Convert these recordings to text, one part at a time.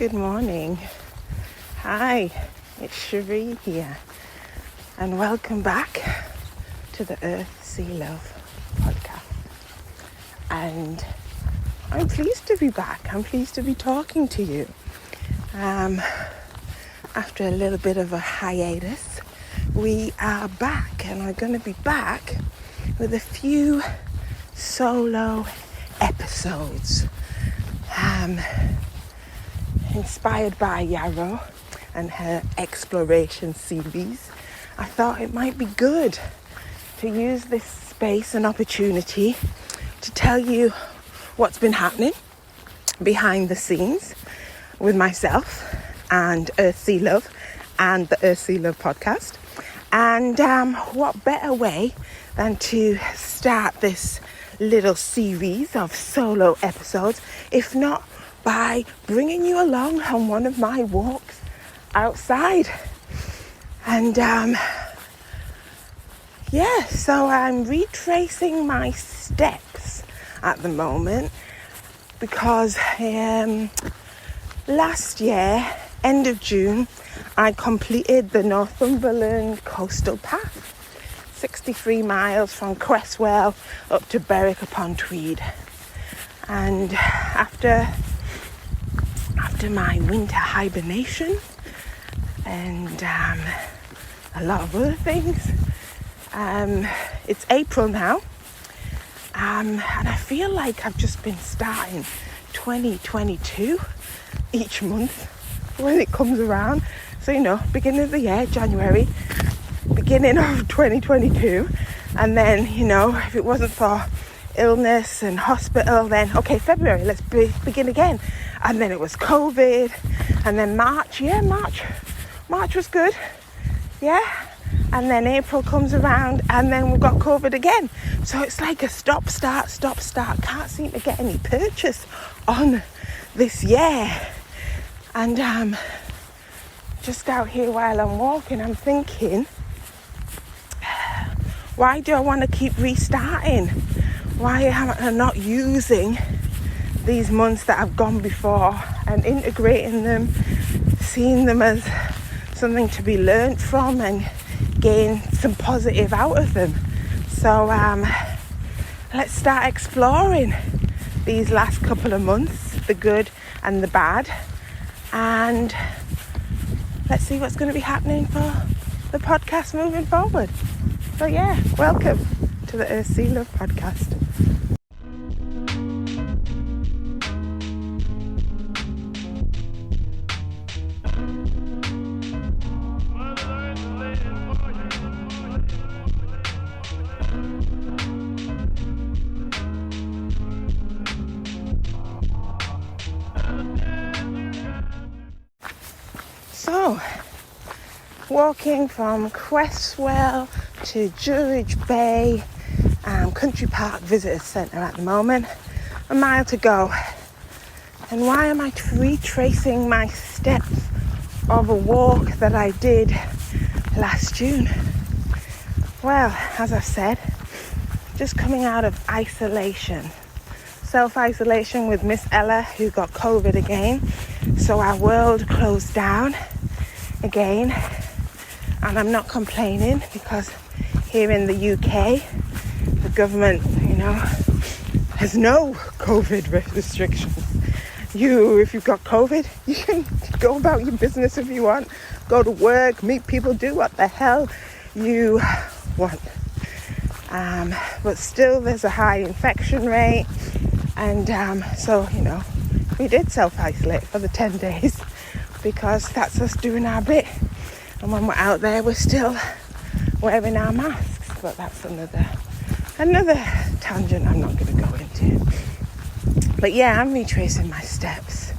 Good morning. Hi, it's Sheree here, and welcome back to the Earth, Sea, Love podcast. And I'm pleased to be back. I'm pleased to be talking to you. After a little bit of a hiatus, we are back, and we're going to be back with a few solo episodes. Inspired by Yarrow and her exploration series, I thought it might be good to use this space and opportunity to tell you what's been happening behind the scenes with myself and Earth, Sea, Love and the Earth, Sea, Love podcast. And what better way than to start this little series of solo episodes, if not by bringing you along on one of my walks outside. And so I'm retracing my steps at the moment because last year, end of June, I completed the Northumberland Coastal Path, 63 miles from Cresswell up to Berwick-upon-Tweed. And after my winter hibernation and a lot of other things, it's April now, and I feel like I've just been starting 2022 each month when it comes around. So, beginning of the year, January, beginning of 2022, and then, if it wasn't for illness and hospital, then okay, February, let's begin again. And then it was COVID, and then March was good, and then April comes around, and then we've got COVID again. So it's like a stop start, can't seem to get any purchase on this year. And just out here while I'm walking, I'm thinking, why do I want to keep restarting? Why am I not using these months that have gone before and integrating them, seeing them as something to be learnt from and gain some positive out of them? So let's start exploring these last couple of months, the good and the bad, and let's see what's going to be happening for the podcast moving forward. So welcome to the Earth, Sea, Love podcast. So, walking from Cresswell to Druridge Bay Country Park Visitor Centre at the moment, a mile to go. And why am I retracing my steps of a walk that I did last June? Well, as I've said, just coming out of isolation, self-isolation with Miss Ella, who got COVID again. So our world closed down again, and I'm not complaining because here in the UK, the government, has no COVID restrictions. If you've got COVID, you can go about your business if you want, go to work, meet people, do what the hell you want. But still, there's a high infection rate, and so we did self-isolate for the 10 days because that's us doing our bit. And when we're out there, we're still wearing our masks. But that's another tangent I'm not going to go into. But I'm retracing my steps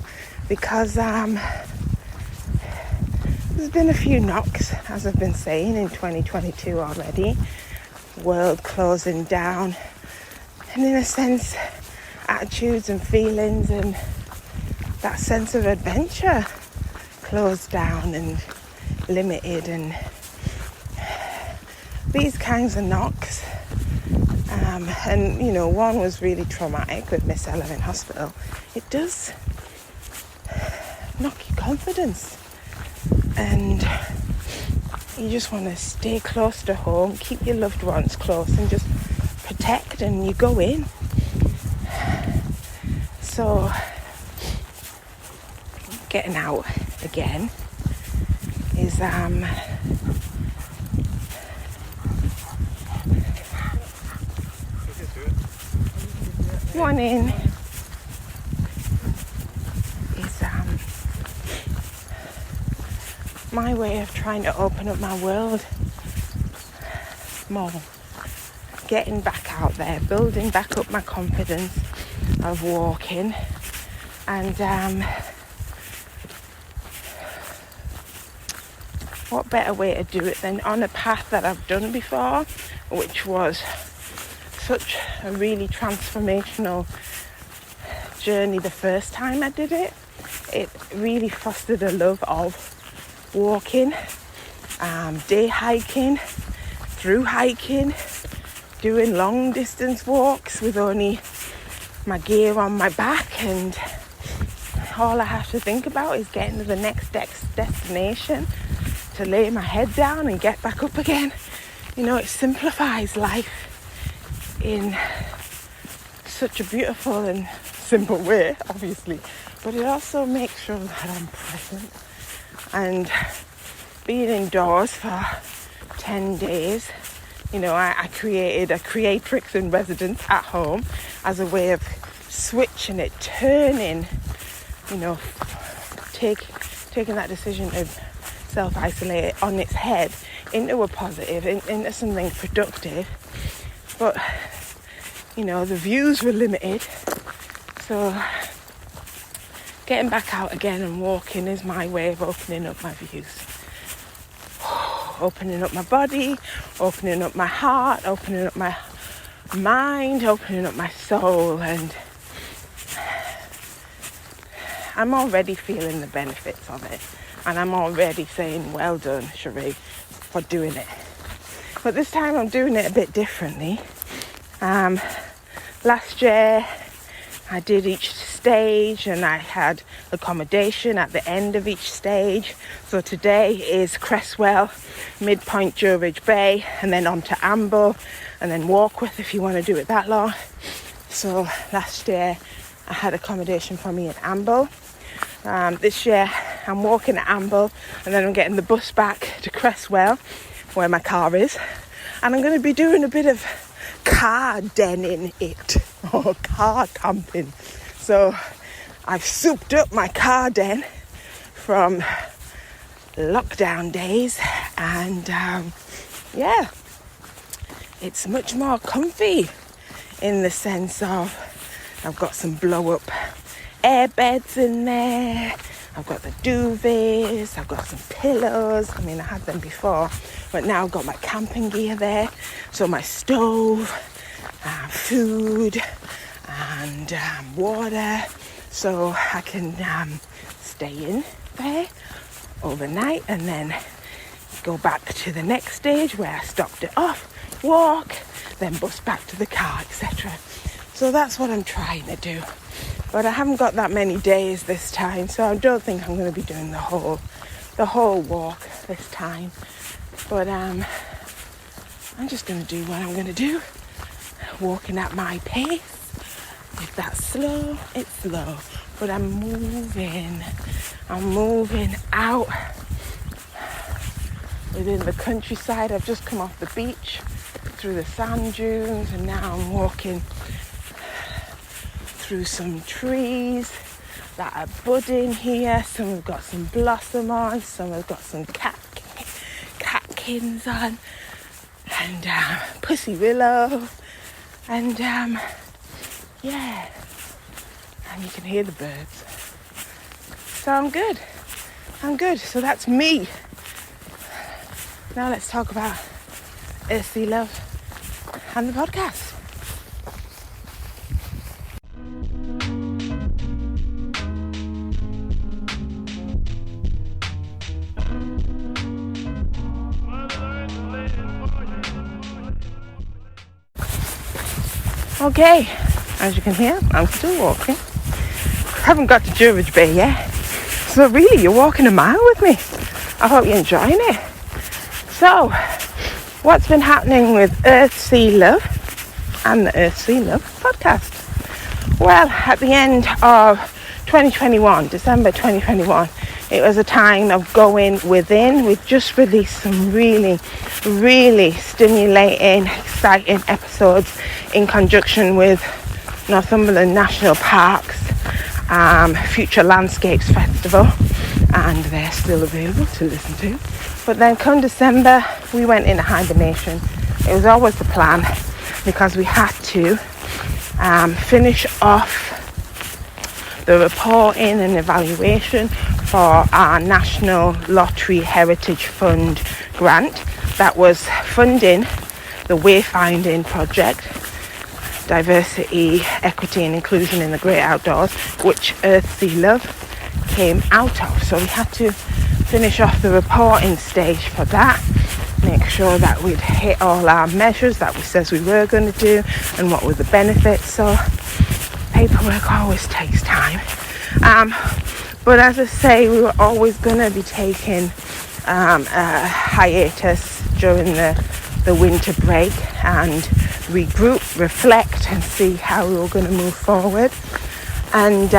because there's been a few knocks, as I've been saying, in 2022 already. World closing down, and in a sense, attitudes and feelings and that sense of adventure closed down and limited, and these kinds of knocks. And one was really traumatic with Miss Ella in hospital. It does knock your confidence. And you just want to stay close to home, keep your loved ones close and just protect, and you go in. So getting out again is morning is my way of trying to open up my world more, getting back out there, building back up my confidence of walking. And what better way to do it than on a path that I've done before, which was such a really transformational journey the first time I did it. It really fostered a love of walking, day hiking, through hiking, doing long distance walks with only my gear on my back, and all I have to think about is getting to the next destination, to lay my head down and get back up again. You know, it simplifies life in such a beautiful and simple way, obviously, but it also makes sure that I'm present. And being indoors for 10 days, you know, I created a creatrix in residence at home as a way of switching it, turning, you know, taking that decision to self-isolate it on its head into a positive, into something productive. But, you know, the views were limited. So getting back out again and walking is my way of opening up my views. Opening up my body, opening up my heart, opening up my mind, opening up my soul. And I'm already feeling the benefits of it. And I'm already saying, well done, Sheree, for doing it. But this time I'm doing it a bit differently. Last year I did each stage and I had accommodation at the end of each stage. So today is Cresswell, midpoint Druridge Bay, and then on to Amble, and then Warkworth if you want to do it that long. So last year I had accommodation for me in Amble. This year I'm walking at Amble, and then I'm getting the bus back to Cresswell where my car is, and I'm going to be doing a bit of car denning it, or car camping. So I've souped up my car den from lockdown days, and yeah, it's much more comfy in the sense of I've got some blow up air beds in there, I've got the duvets, I've got some pillows. I mean, I had them before, but now I've got my camping gear there. So my stove, food, and water. So I can stay in there overnight and then go back to the next stage where I stopped it off, walk, then bus back to the car, etc. So that's what I'm trying to do. But I haven't got that many days this time, so I don't think I'm going to be doing the whole walk this time. But I'm just going to do what I'm going to do, walking at my pace. If that's slow, it's slow. But I'm moving out within the countryside. I've just come off the beach through the sand dunes, and now I'm walking through some trees that are budding here. Some have got some blossom on, some have got some catkins on, and pussy willow, and yeah, and you can hear the birds. So I'm good. So that's me. Now let's talk about Earthy Love and the podcast. Okay, as you can hear, I'm still walking. I haven't got to Druridge Bay yet, So really, you're walking a mile with me. I hope you're enjoying it. So, what's been happening with Earth, Sea, Love and the Earth, Sea, Love podcast? Well, at the end of 2021, December 2021, it was a time of going within. We've just released some really, really stimulating, exciting episodes in conjunction with Northumberland National Park's Future Landscapes Festival, and they're still available to listen to. But then come December, we went into hibernation. It was always the plan because we had to finish off the reporting and evaluation for our National Lottery Heritage Fund grant that was funding the wayfinding project, diversity, equity and inclusion in the great outdoors, which Earth, Sea, Love came out of. So we had to finish off the reporting stage for that, make sure that we'd hit all our measures that we said we were going to do and what were the benefits. So paperwork always takes time. But as I say, we were always going to be taking a hiatus during the winter break and regroup, reflect and see how we were going to move forward. And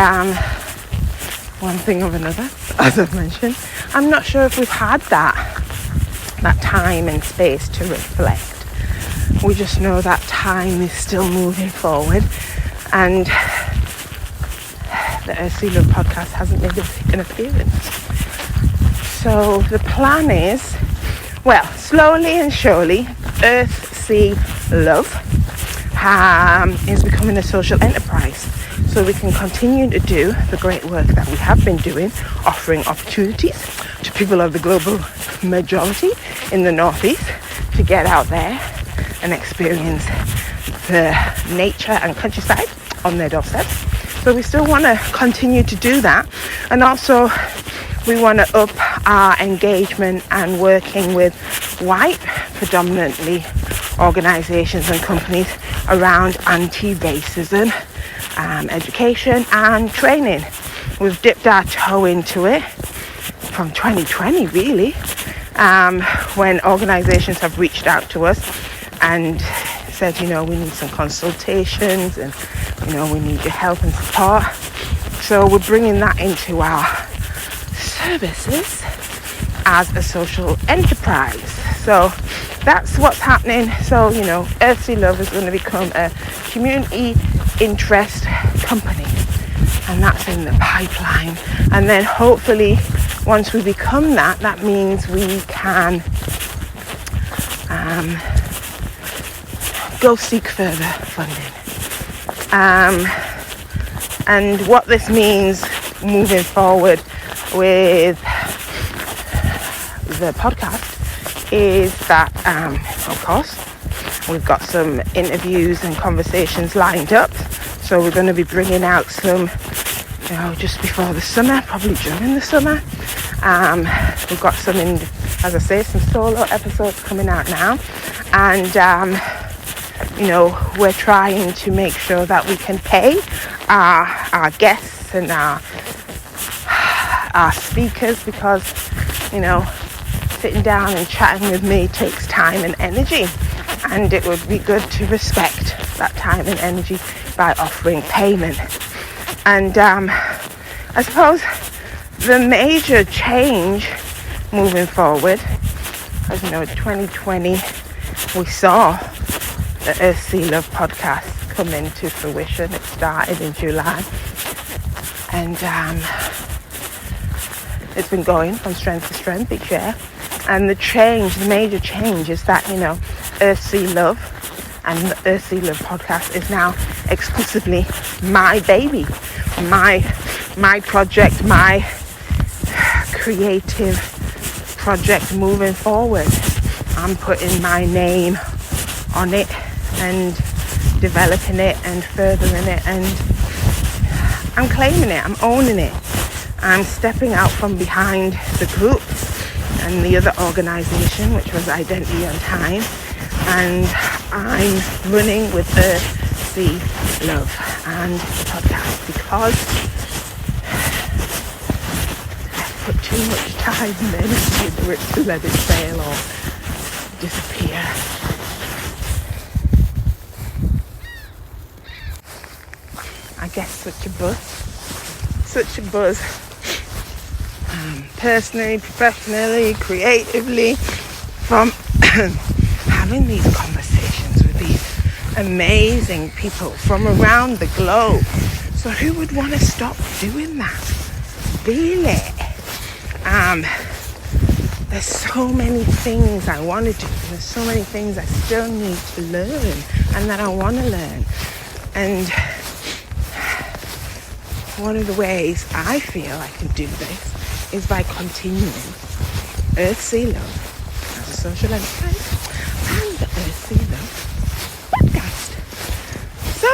one thing or another, as I've mentioned, I'm not sure if we've had that time and space to reflect. We just know that time is still moving forward, and the Earth, Sea, Love podcast hasn't made an appearance. So the plan is, well, slowly and surely, Earth, Sea, Love is becoming a social enterprise. So we can continue to do the great work that we have been doing, offering opportunities to people of the global majority in the Northeast to get out there and experience the nature and countryside on their doorsteps. So we still want to continue to do that, and also we want to up our engagement and working with white predominantly organisations and companies around anti-racism education and training. We've dipped our toe into it from 2020 really, when organisations have reached out to us and said, we need some consultations and we need your help and support. So we're bringing that into our services as a social enterprise. So that's what's happening. So Earth, Sea, Love is going to become a community interest company, and that's in the pipeline. And then hopefully once we become that means we can go seek further funding. And what this means moving forward with the podcast is that, of course, we've got some interviews and conversations lined up. So we're going to be bringing out some, just before the summer, probably during the summer. We've got some, as I say, some solo episodes coming out now. And, we're trying to make sure that we can pay our guests and our speakers, because, sitting down and chatting with me takes time and energy. And it would be good to respect that time and energy by offering payment. And I suppose the major change moving forward, as 2020 we saw the Earth, Sea, Love podcast come into fruition. It started in July, and it's been going from strength to strength each year. And the major change is that Earth, Sea, Love and the Earth, Sea, Love podcast is now exclusively my baby, my project, my creative project moving forward. I'm putting my name on it and developing it and furthering it, and I'm claiming it, I'm owning it. I'm stepping out from behind the group and the other organisation, which was Identity on Time, and I'm running with Earth, Sea, Love and the podcast because put too much time and energy into it to let it fail or disappear. I get such a buzz, personally, professionally, creatively, from having these conversations with these amazing people from around the globe. So who would want to stop doing that? Really? There's so many things I want to do. There's so many things I still need to learn and that I want to learn. And one of the ways I feel I can do this is by continuing Earth Sea Love as a social enterprise and the Earth Sea Love podcast. So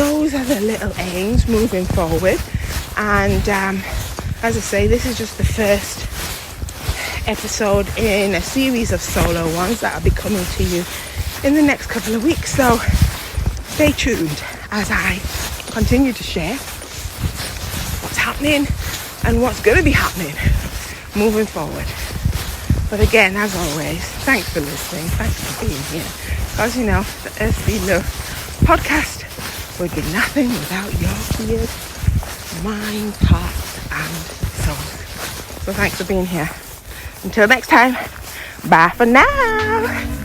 those are the little aims moving forward. And as I say, this is just the first episode in a series of solo ones that will be coming to you in the next couple of weeks. So stay tuned as I continue to share what's happening and what's going to be happening moving forward. But again, as always, thanks for listening, thanks for being here, because the Earth Sea Love podcast would be nothing without your ears, mind, heart and soul. So thanks for being here. Until next time, bye for now.